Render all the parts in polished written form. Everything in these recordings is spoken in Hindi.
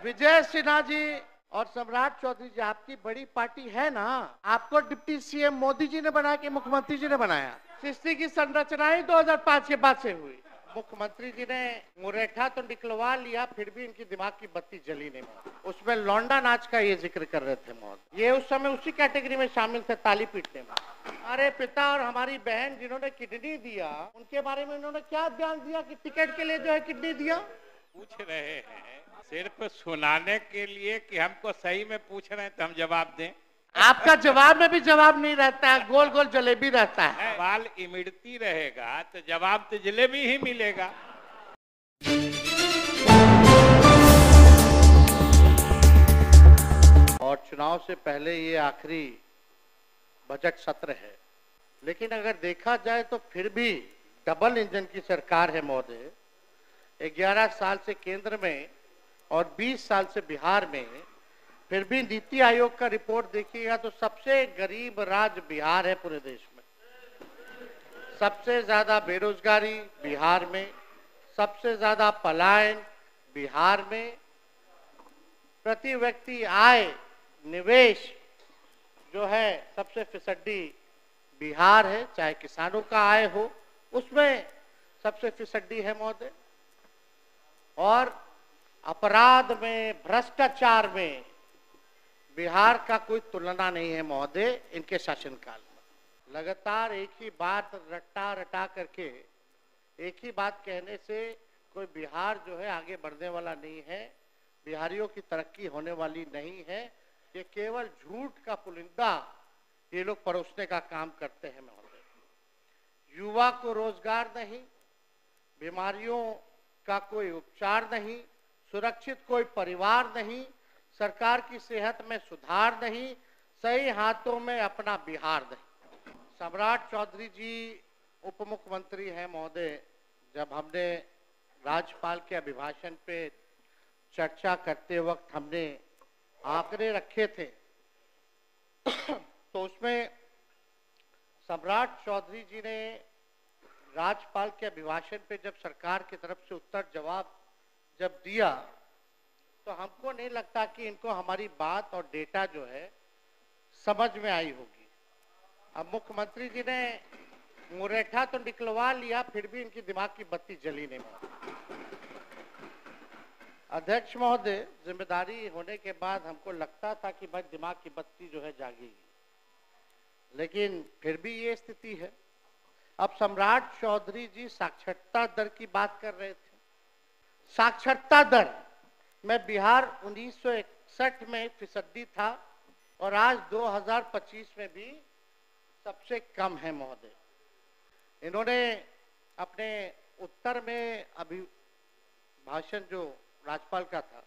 विजय सिन्हा जी और सम्राट चौधरी जी, आपकी बड़ी पार्टी है ना। आपको डिप्टी सीएम मोदी जी ने बनाया कि मुख्यमंत्री जी ने बनाया? सृष्टि की संरचना ही 2005 के बाद से हुई। मुख्यमंत्री जी ने मुरेठा तो निकलवा लिया, फिर भी इनकी दिमाग की बत्ती जली नहीं। उसमें लौंडा नाच का ये जिक्र कर रहे थे महोदय। ये उस समय उसी कैटेगरी में शामिल थे, ताली पीटने में। हमारे पिता और हमारी बहन जिन्होंने किडनी दिया, उनके बारे में उन्होंने क्या बयान दिया कि टिकट के लिए जो है किडनी दिया? पूछ रहे हैं सिर्फ सुनाने के लिए कि हमको सही में पूछ रहे हैं तो हम जवाब दें? आपका जवाब में भी जवाब नहीं रहता है, गोल गोल जलेबी रहता है। सवाल इमड़ती रहेगा तो जवाब तो जलेबी ही मिलेगा। और चुनाव से पहले ये आखिरी बजट सत्र है, लेकिन अगर देखा जाए तो फिर भी डबल इंजन की सरकार है महोदय। 11 साल से केंद्र में और 20 साल से बिहार में, फिर भी नीति आयोग का रिपोर्ट देखिएगा तो सबसे गरीब राज्य बिहार है पूरे देश में। सबसे ज्यादा बेरोजगारी बिहार में, सबसे ज्यादा पलायन बिहार में, प्रति व्यक्ति आय निवेश जो है सबसे फिसड्डी बिहार है। चाहे किसानों का आय हो उसमें सबसे फिसड्डी है महोदय। और अपराध में, भ्रष्टाचार में बिहार का कोई तुलना नहीं है महोदय। इनके शासनकाल में लगातार एक ही बात रट्टा रटा करके, एक ही बात कहने से कोई बिहार जो है आगे बढ़ने वाला नहीं है, बिहारियों की तरक्की होने वाली नहीं है। ये केवल झूठ का पुलिंदा ये लोग परोसने का काम करते हैं महोदय। युवा को रोजगार नहीं, बीमारियों का कोई उपचार नहीं, सुरक्षित कोई परिवार नहीं, सरकार की सेहत में सुधार नहीं, सही हाथों में अपना बिहार नहीं। सम्राट चौधरी जी उप मुख्यमंत्री हैं महोदय। जब हमने राज्यपाल के अभिभाषण पे चर्चा करते वक्त हमने आंकड़े रखे थे तो उसमें सम्राट चौधरी जी ने राज्यपाल के अभिभाषण पे जब सरकार की तरफ से उत्तर जवाब जब दिया तो हमको नहीं लगता कि इनको हमारी बात और डेटा जो है समझ में आई होगी। अब मुख्यमंत्री जी ने मुरेठा तो निकलवा लिया, फिर भी इनकी दिमाग की बत्ती जली नहीं। अध्यक्ष महोदय, जिम्मेदारी होने के बाद हमको लगता था कि भाई दिमाग की बत्ती जो है जागेगी, लेकिन फिर भी ये स्थिति है। अब सम्राट चौधरी जी साक्षरता दर की बात कर रहे थे। साक्षरता दर में बिहार 1961 में फिसड्डी था और आज 2025 में भी सबसे कम है महोदय। इन्होंने अपने उत्तर में अभी भाषण जो राज्यपाल का था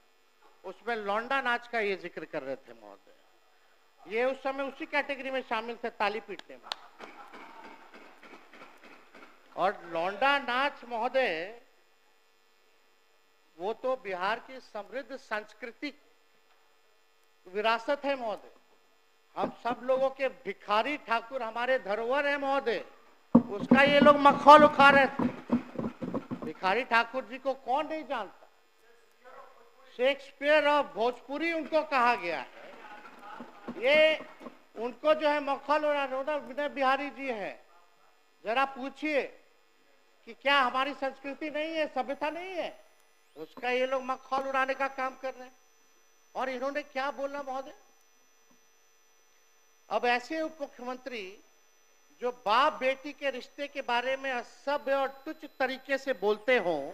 उसमें लौंडा नाच का ये जिक्र कर रहे थे महोदय। ये उस समय उसी कैटेगरी में शामिल थे, ताली पीटने में। और लौंडा नाच महोदय वो तो बिहार की समृद्ध सांस्कृतिक विरासत है महोदय। हम सब लोगों के भिखारी ठाकुर हमारे धरोहर है महोदय, उसका ये लोग मखौल उठा रहे थे। भिखारी ठाकुर जी को कौन नहीं जानता? शेक्सपियर ऑफ भोजपुरी उनको कहा गया है। ये उनको जो है मखौल उड़ाना विनय बिहारी जी है। जरा पूछिए कि क्या हमारी संस्कृति नहीं है, सभ्यता नहीं है? उसका ये लोग मखौल उड़ाने का काम कर रहे हैं। और इन्होंने क्या बोला महोदय? अब ऐसे उप मुख्यमंत्री जो बाप बेटी के रिश्ते के बारे में असभ्य और तुच्छ तरीके से बोलते हों,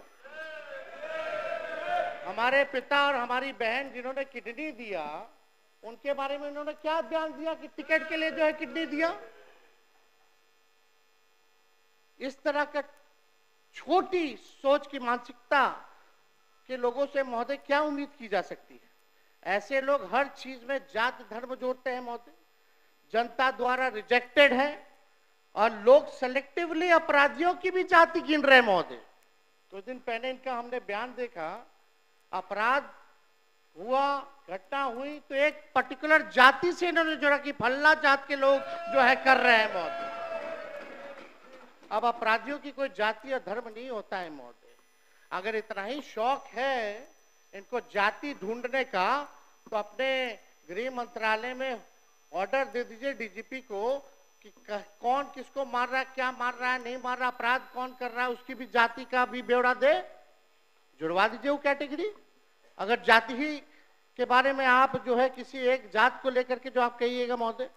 हमारे पिता और हमारी बहन जिन्होंने किडनी दिया, उनके बारे में उन्होंने क्या बयान दिया कि टिकट के लिए जो है किडनी दिया? इस तरह का छोटी सोच की मानसिकता के लोगों से महोदय क्या उम्मीद की जा सकती है? ऐसे लोग हर चीज में जात धर्म जोड़ते हैं महोदय। जनता द्वारा रिजेक्टेड है और लोग सेलेक्टिवली अपराधियों की भी जाति गिन रहे हैं महोदय। कुछ दिन पहले इनका हमने बयान देखा, अपराध हुआ, घटना हुई तो एक पर्टिकुलर जाति से इन्होंने जोड़ा कि फल्ला जात के लोग जो है कर रहे हैं महोदय। अब अपराधियों की कोई जाति या धर्म नहीं होता है महोदय। अगर इतना ही शौक है इनको जाति ढूंढने का, तो अपने गृह मंत्रालय में ऑर्डर दे दीजिए डीजीपी को कि कौन किसको मार रहा है, क्या मार रहा है, नहीं मार रहा, अपराध कौन कर रहा है, उसकी भी जाति का भी ब्यौरा दे, जुड़वा दीजिए वो कैटेगरी। अगर जाति ही के बारे में आप जो है किसी एक जात को लेकर के जो आप कहिएगा महोदय,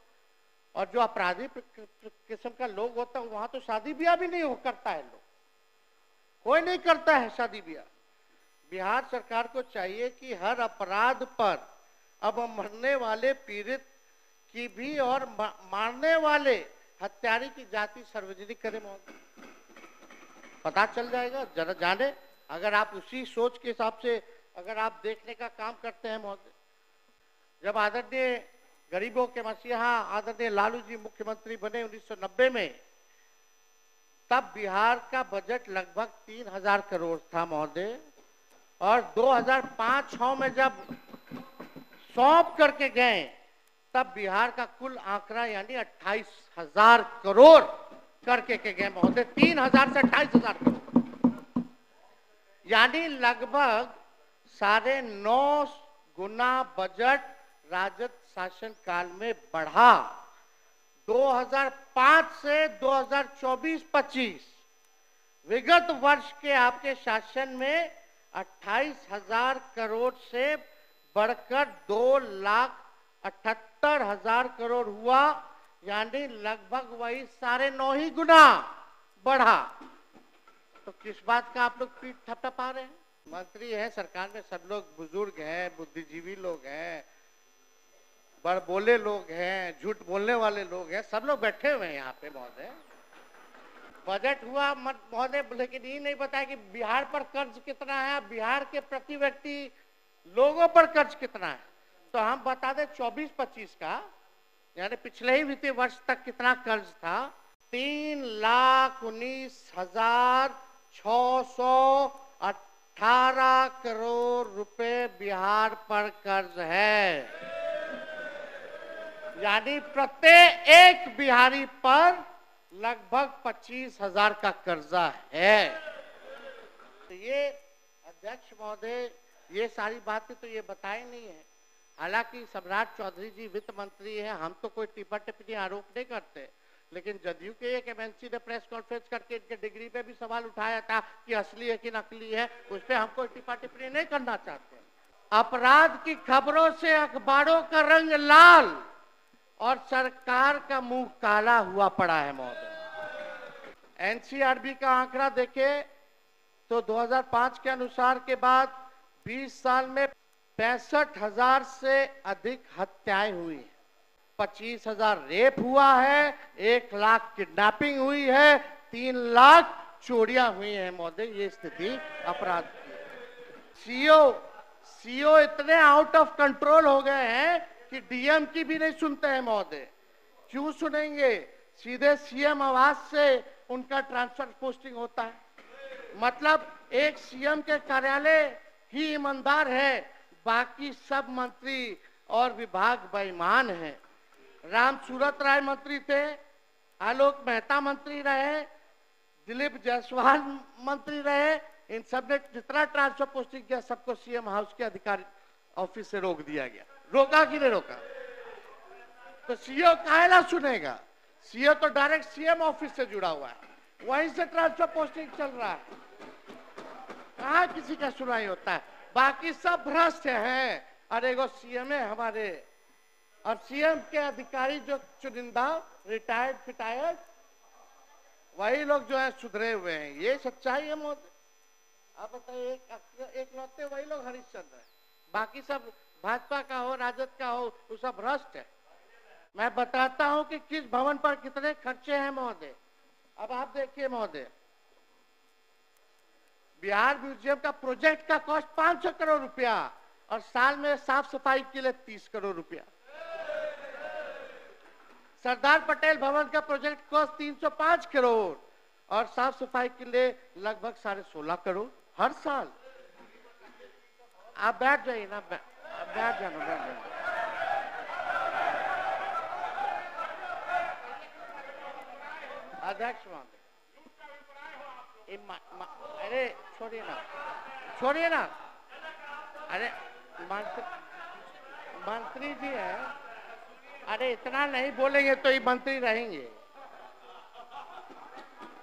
और जो अपराधी किस्म का लोग होता है वहां तो शादी ब्याह भी नहीं हो करता है, लोग कोई नहीं करता है शादी ब्याह। बिहार सरकार को चाहिए कि हर अपराध पर अब मरने वाले पीड़ित की भी और मारने वाले हत्यारे की जाति सार्वजनिक करे महोदय, पता चल जाएगा जरा जाने। अगर आप उसी सोच के हिसाब से अगर आप देखने का काम करते हैं महोदय, जब आदरणीय गरीबों के मसीहा आदरणीय लालू जी मुख्यमंत्री बने 1990 में, तब बिहार का बजट लगभग 3000 करोड़ था महोदय, और 2005-06 में जब सौंप करके गए तब बिहार का कुल आंकड़ा यानी 28,000 करोड़ करके के गए महोदय, 3000 से 28,000 करोड़, यानी लगभग 9.5 गुना बजट राजद शासन काल में बढ़ा। 2005 से 2024-25 विगत वर्ष के आपके शासन में 28,000 करोड़ से बढ़कर 2,78,000 करोड़ हुआ, यानी लगभग वही 9.5 गुना बढ़ा। तो किस बात का आप लोग पीठ थपथपा रहे हैं? मंत्री हैं सरकार में, सब लोग बुजुर्ग हैं, बुद्धिजीवी लोग हैं, बड़बोले लोग हैं, झूठ बोलने वाले लोग हैं, सब लोग बैठे हुए हैं यहाँ पे महोदय। बजट हुआ महोदय, लेकिन ये नहीं बताया कि बिहार पर कर्ज कितना है, बिहार के प्रति व्यक्ति लोगों पर कर्ज कितना है। तो हम बता दें 24-25 का, यानी पिछले ही वित्तीय वर्ष तक कितना कर्ज था, 3,19,618 करोड़ रुपए बिहार पर कर्ज है, यानी प्रत्येक एक बिहारी पर लगभग 25,000 का कर्जा है। तो ये अध्यक्ष महोदय ये सारी बातें तो ये बताई नहीं है। हालांकि सम्राट चौधरी जी वित्त मंत्री हैं, हम तो कोई टिप्पा टिप्पणी आरोप नहीं करते, लेकिन जदयू के एक एमएनसी ने प्रेस कॉन्फ्रेंस करके इनके डिग्री पे भी सवाल उठाया था कि असली है कि नकली है, उस पर हम कोई टिप्पा टिप्पणी नहीं करना चाहते। अपराध की खबरों से अखबारों का रंग लाल और सरकार का मुंह काला हुआ पड़ा है महोदय। एनसीआरबी का आंकड़ा देखे तो 2005 के अनुसार के बाद 20 साल में 65,000 से अधिक हत्याएं हुई हैं, 25,000 रेप हुआ है, 1 लाख किडनैपिंग हुई है, 3 लाख चोरियां हुई हैं महोदय। ये स्थिति अपराध की। सीओ इतने आउट ऑफ कंट्रोल हो गए हैं कि डीएम की भी नहीं सुनते हैं महोदय। क्यों सुनेंगे? सीधे सीएम आवास से उनका ट्रांसफर पोस्टिंग होता है। मतलब एक सीएम के कार्यालय ही ईमानदार है, बाकी सब मंत्री और विभाग बेईमान हैं। राम सूरत राय मंत्री थे, आलोक मेहता मंत्री रहे, दिलीप जायसवाल मंत्री रहे, इन सब ने जितना ट्रांसफर पोस्टिंग किया सबको सीएम हाउस के अधिकारी ऑफिस से रोक दिया गया। रोका कि नहीं रोका? तो सीओ काहेला सुनेगा? सीओ तो डायरेक्ट सीएम ऑफिस से जुड़ा हुआ है, वहीं से ट्रांसफर पोस्टिंग चल रहा है, कहाँ किसी का सुनाई होता है? बाकी सब भ्रष्ट हैं। अरे वो सीएम है हमारे, और सीएम के अधिकारी जो चुनिंदा रिटायर्ड वही लोग जो है सुधरे हुए हैं। ये सच्चाई है मोदी। आप बताइए, एक लौटे वही लोग हरिश्चंद्र है, बाकी सब भाजपा का हो राजद का हो वो सब भ्रष्ट है। मैं बताता हूं कि किस भवन पर कितने खर्चे हैं महोदय। अब आप देखिए महोदय, बिहार म्यूजियम का प्रोजेक्ट का कॉस्ट 500 करोड़ रुपया और साल में साफ सफाई के लिए 30 करोड़ रुपया। सरदार पटेल भवन का प्रोजेक्ट कॉस्ट 305 करोड़ और साफ सफाई के लिए लगभग 16.5 करोड़ हर साल। आप बैठ जाइए ना, बैठ जाना। अध्यक्ष महोदय, अरे छोड़िए ना, अरे मंत्री मंत्री जी है, अरे इतना नहीं बोलेंगे तो ये मंत्री रहेंगे,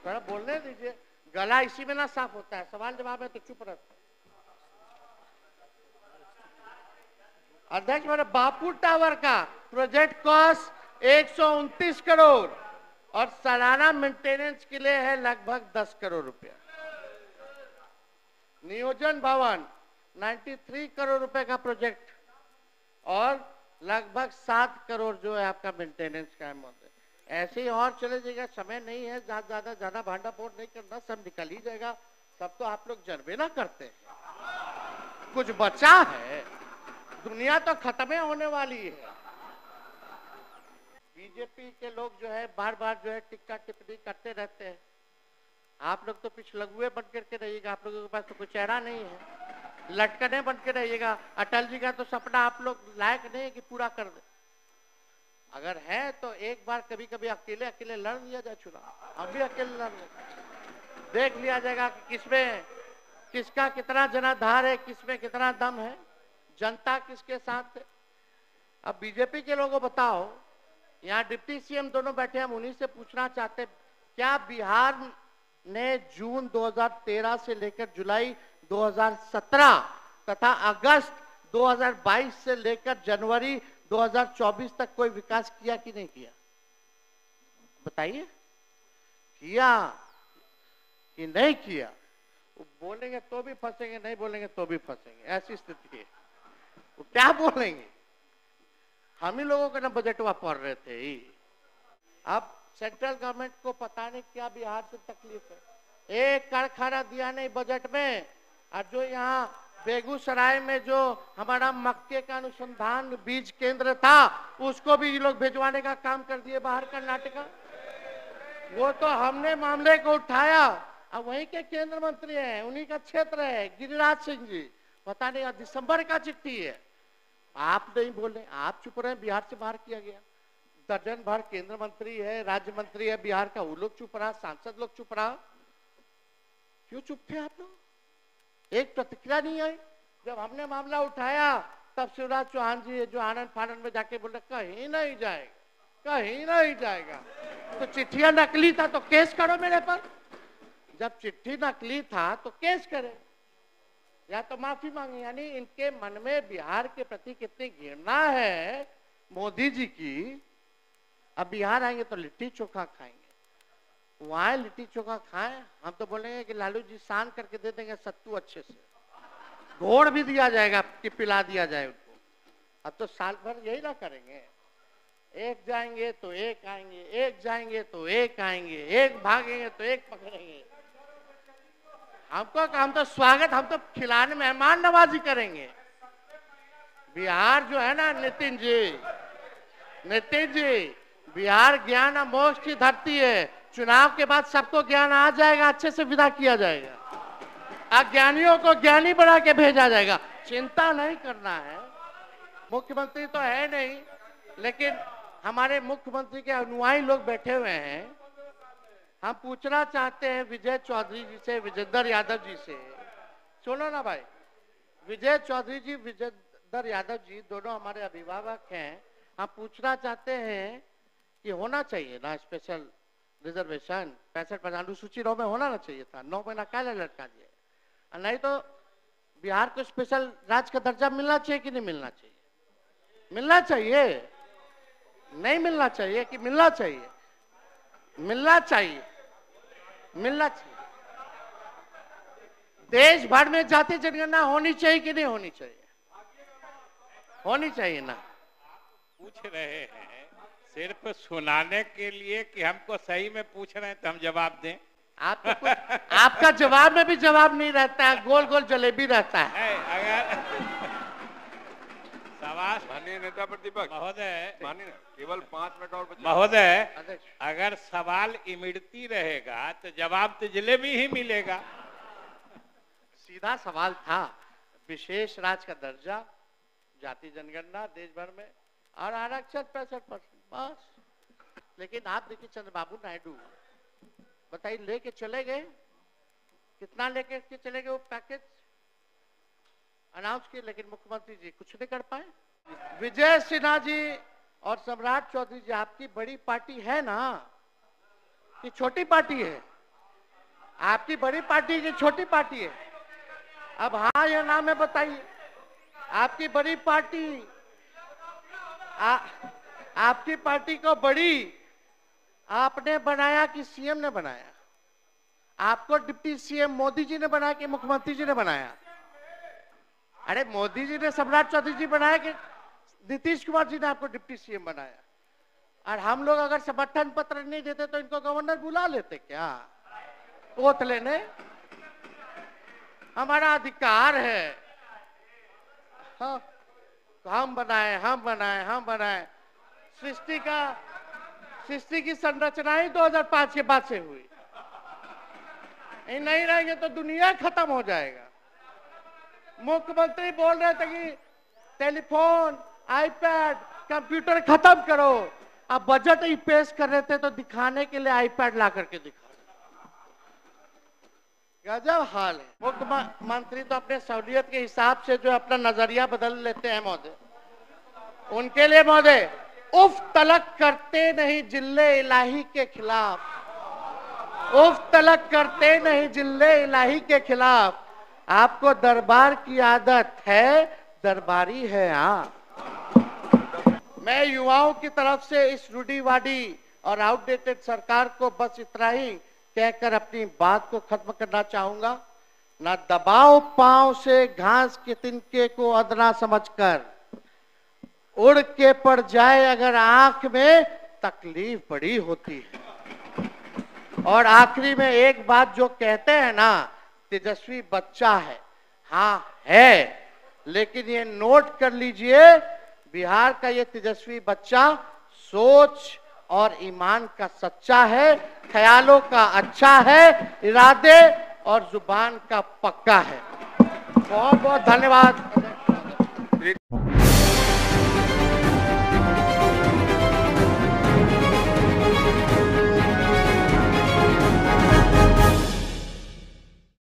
थोड़ा बोलने दीजिए, गला इसी में ना साफ होता है, सवाल जवाब है तो चुप रहता है। अध्यक्ष मेरे बापू टावर का प्रोजेक्ट कॉस्ट 129 करोड़ और सालाना मेंटेनेंस के लिए है लगभग 10 करोड़ रुपया। नियोजन भवन 93 करोड़ रुपए का प्रोजेक्ट और लगभग 7 करोड़ जो है आपका मेंटेनेंस का अमाउंट है। ऐसे ही और चले जाएगा, समय नहीं है, ज्यादा भांडा फोड़ नहीं करना, सब निकल ही जाएगा। सब तो आप लोग जनबे ना करते हैं, कुछ बचा है, दुनिया तो खत्म होने वाली है। बीजेपी के लोग जो है बार बार जो है टिक्का टिप्पणी करते रहते हैं। आप लोग तो पिछलगुए बन करके रहिएगा, आप लोगों के पास तो कोई चेहरा नहीं है, लटकने बन के रहिएगा। अटल जी का तो सपना आप लोग लायक नहीं है कि पूरा कर दे, अगर है तो एक बार कभी कभी अकेले अकेले लड़ लिया जाए चुनाव, हम भी अकेले लड़ लें, देख लिया जाएगा कि किसमें किसका कितना जनाधार है, किसमें कितना दम है, जनता किसके साथ है। अब बीजेपी के लोगों बताओ, यहाँ डिप्टी सीएम दोनों बैठे, हम उन्हीं से पूछना चाहते, क्या बिहार ने जून 2013 से लेकर जुलाई 2017 तथा अगस्त 2022 से लेकर जनवरी 2024 तक कोई विकास किया कि नहीं किया? बताइए, किया कि नहीं किया? वो बोलेंगे तो भी फंसेंगे, नहीं बोलेंगे तो भी फंसेंगे, ऐसी स्थिति है। वो क्या बोलेंगे? हम ही लोगों के ना बजटवा पढ़ रहे थे ही। अब सेंट्रल गवर्नमेंट को पता नहीं क्या बिहार से तकलीफ है, एक कारखाना दिया नहीं बजट में, और जो यहाँ बेगूसराय में जो हमारा मक्के का अनुसंधान बीज केंद्र था उसको भी ये लोग भिजवाने का काम कर दिए बाहर कर्नाटका। वो तो हमने मामले को उठाया, अब वहीं के केंद्र मंत्री हैं, उन्हीं का क्षेत्र है, गिरिराज सिंह जी, पता नहीं दिसंबर का चिट्ठी है, आप नहीं बोले, आप चुप रहे, बिहार से बाहर किया गया। दर्जन भर केंद्र मंत्री है, राज्य मंत्री है बिहार का, वो लोग चुप रहा, सांसद लोग चुप रहा, क्यों चुप थे आप लोग? एक प्रतिक्रिया नहीं आई। जब हमने मामला उठाया तब शिवराज चौहान जी जो आनंद फानंद में जाके बोले कहीं नहीं जाएगा, कहीं नहीं जाएगा, तो चिट्ठियां नकली था तो केस करो मेरे पर। जब चिट्ठी नकली था तो केस करे या तो माफी मांगे। यानी इनके मन में बिहार के प्रति कितनी घृणा है मोदी जी की। अब बिहार आएंगे तो लिट्टी चोखा खाएंगे, वहां लिट्टी चोखा खाएं, हम तो बोलेंगे कि लालू जी सान करके दे देंगे सत्तू अच्छे से, घोड़ भी दिया जाएगा कि पिला दिया जाए उनको। अब तो साल भर यही ना करेंगे, एक जाएंगे तो एक आएंगे, एक जाएंगे तो एक आएंगे, एक भागेंगे तो एक पकड़ेंगे। हम तो स्वागत, हम तो खिलाने मेहमान नवाजी करेंगे। बिहार जो है ना नितिन जी, बिहार ज्ञान और मोक्ष की धरती है। चुनाव के बाद सबको ज्ञान आ जाएगा, अच्छे से विदा किया जाएगा, अज्ञानियों को ज्ञानी बना के भेजा जाएगा, चिंता नहीं करना है। मुख्यमंत्री तो है नहीं, लेकिन हमारे मुख्यमंत्री के अनुयायी लोग बैठे हुए हैं। हम पूछना चाहते हैं विजय चौधरी जी से, विजेंद्र यादव जी से, सुनो ना भाई, विजय चौधरी जी, विजेंद्र यादव जी दोनों हमारे अभिभावक हैं। हम पूछना चाहते हैं कि होना चाहिए ना स्पेशल रिजर्वेशन, 65% अनुसूची 9 में होना ना चाहिए था, 9 महीना क्या लटका दिया? नहीं तो बिहार को स्पेशल राज्य का दर्जा मिलना चाहिए कि नहीं मिलना चाहिए? मिलना चाहिए, नहीं मिलना चाहिए कि मिलना चाहिए? मिलना चाहिए, मिलना चाहिए। देश भर में जाति जनगणना होनी चाहिए कि नहीं होनी चाहिए? होनी चाहिए ना। पूछ रहे हैं सिर्फ सुनाने के लिए कि हमको सही में पूछ रहे हैं तो हम जवाब दें? आप तो आपका जवाब में भी जवाब नहीं रहता है, गोल गोल जलेबी रहता है। अगर सवाल माननीय नेता प्रतिपक्ष महोदय, माननीय केवल 5 मिनट और बचे। महोदय, अगर सवाल इमड़ती रहेगा तो जवाब तो जलेबी ही मिलेगा। सीधा सवाल था, विशेष राज्य का दर्जा, जाति जनगणना देश भर में और आरक्षण 65% बस। लेकिन आप देखिए चंद्रबाबू नायडू, बताइए लेके चले गए, कितना लेके चले गए वो पैकेज? अनाउंस किए, लेकिन मुख्यमंत्री जी कुछ नहीं कर पाए। विजय सिन्हा जी और सम्राट चौधरी जी, आपकी बड़ी पार्टी है ना कि छोटी पार्टी है? आपकी बड़ी पार्टी की छोटी पार्टी है? अब हाँ या ना में बताइए। आपकी बड़ी पार्टी, आपकी पार्टी को बड़ी आपने बनाया कि सीएम ने बनाया? आपको डिप्टी सीएम मोदी जी ने बनाया कि मुख्यमंत्री जी ने बनाया? अरे मोदी जी ने सम्राट चौधरी जी बनाया कि नीतीश कुमार जी ने आपको डिप्टी सीएम बनाया? और हम लोग अगर समर्थन पत्र नहीं देते तो इनको गवर्नर बुला लेते क्या वोट लेने? हमारा अधिकार है। हाँ, हम बनाए, हम बनाए, हम बनाए। सृष्टि की संरचना ही 2005 के बाद से हुई। नहीं रहेंगे तो दुनिया खत्म हो जाएगा। मुख्यमंत्री बोल रहे थे कि टेलीफोन, आईपैड, कंप्यूटर खत्म करो। अब बजट ही पेश कर रहे थे तो दिखाने के लिए आईपैड ला करके दिखा। गजब हाल है। मुख्यमंत्री तो अपने सहूलियत के हिसाब से जो अपना नजरिया बदल लेते हैं महोदय, उनके लिए महोदय उफ तलक करते नहीं जिल्ले इलाही के खिलाफ। उफ तलक करते नहीं जिल्ले इलाही के खिलाफ। आपको दरबार की आदत है, दरबारी है। हाँ, मैं युवाओं की तरफ से इस रूढ़िवादी और आउटडेटेड सरकार को बस इतना ही कहकर अपनी बात को खत्म करना चाहूंगा। ना दबाओ पांव से घास के तिनके को अदना समझकर, उड़ के पड़ जाए अगर आंख में तकलीफ बड़ी होती है। और आखिरी में एक बात जो कहते हैं ना, तेजस्वी बच्चा है। हाँ है, लेकिन ये नोट कर लीजिए, बिहार का ये तेजस्वी बच्चा सोच और ईमान का सच्चा है, ख्यालों का अच्छा है, इरादे और जुबान का पक्का है। बहुत बहुत धन्यवाद।